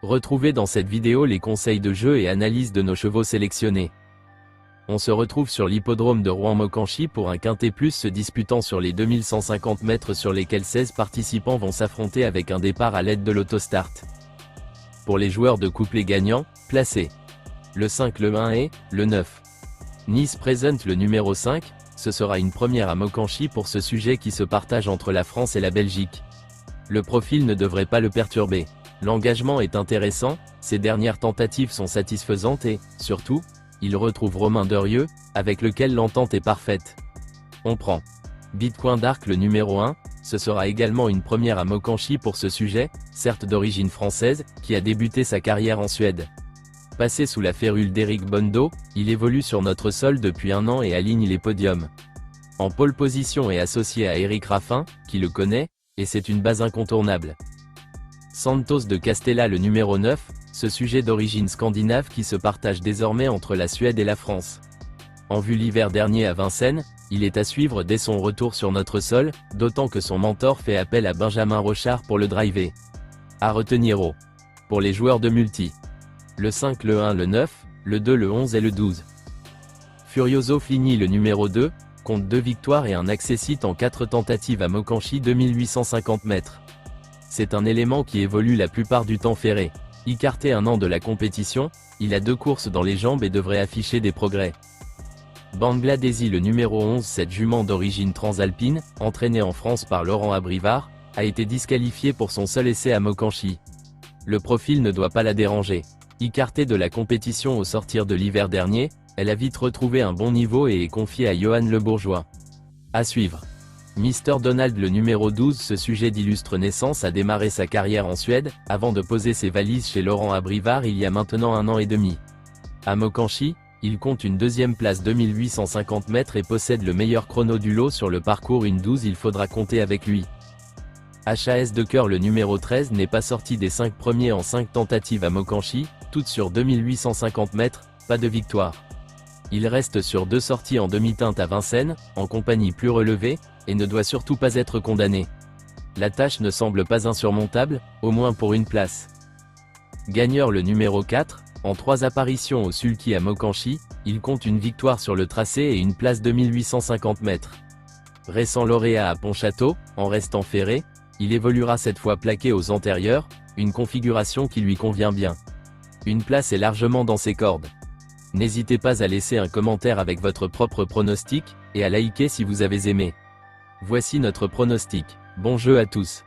Retrouvez dans cette vidéo les conseils de jeu et analyse de nos chevaux sélectionnés. On se retrouve sur l'hippodrome de Rouen-Mocanchy pour un quintet plus se disputant sur les 2150 mètres sur lesquels 16 participants vont s'affronter avec un départ à l'aide de l'autostart. Pour les joueurs de couplet gagnants, placez le 5, le 1 et le 9. Nice présente le numéro 5, ce sera une première à Mocanchy pour ce sujet qui se partage entre la France et la Belgique. Le profil ne devrait pas le perturber. L'engagement est intéressant, ses dernières tentatives sont satisfaisantes et, surtout, il retrouve Romain Derieux, avec lequel l'entente est parfaite. On prend Bitcoin Dark le numéro 1, ce sera également une première à Mocanchy pour ce sujet, certes d'origine française, qui a débuté sa carrière en Suède. Passé sous la férule d'Eric Bondo, il évolue sur notre sol depuis un an et aligne les podiums. En pole position et associé à Eric Raffin, qui le connaît, et c'est une base incontournable. Santos de Castella le numéro 9, ce sujet d'origine scandinave qui se partage désormais entre la Suède et la France. En vue l'hiver dernier à Vincennes, il est à suivre dès son retour sur notre sol, d'autant que son mentor fait appel à Benjamin Rochard pour le driver. À retenir pour les joueurs de multi. Le 5, le 1, le 9, le 2, le 11 et le 12. Furioso Fligny le numéro 2, compte 2 victoires et un accessite en 4 tentatives à Mocanchy 2850 mètres. C'est un élément qui évolue la plupart du temps ferré. Écarté un an de la compétition, il a 2 courses dans les jambes et devrait afficher des progrès. Bangladesi le numéro 11, cette jument d'origine transalpine, entraînée en France par Laurent Abrivard, a été disqualifiée pour son seul essai à Mocanchy. Le profil ne doit pas la déranger. Écartée de la compétition au sortir de l'hiver dernier, elle a vite retrouvé un bon niveau et est confiée à Johan Le Bourgeois. À suivre. Mr Donald le numéro 12, ce sujet d'illustre naissance a démarré sa carrière en Suède, avant de poser ses valises chez Laurent Abrivard il y a maintenant un an et demi. À Mocanchy, il compte une deuxième place 2850 mètres et possède le meilleur chrono du lot sur le parcours une 12, il faudra compter avec lui. HAS de cœur le numéro 13 n'est pas sorti des 5 premiers en 5 tentatives à Mocanchy, toutes sur 2850 mètres, pas de victoire. Il reste sur 2 sorties en demi-teinte à Vincennes, en compagnie plus relevée, et ne doit surtout pas être condamné. La tâche ne semble pas insurmontable, au moins pour une place. Gagneur le numéro 4, en 3 apparitions au sulky à Mocanchy, il compte une victoire sur le tracé et une place 2850 mètres. Récent lauréat à Pontchâteau, en restant ferré, il évoluera cette fois plaqué aux antérieurs, une configuration qui lui convient bien. Une place est largement dans ses cordes. N'hésitez pas à laisser un commentaire avec votre propre pronostic, et à liker si vous avez aimé. Voici notre pronostic. Bon jeu à tous.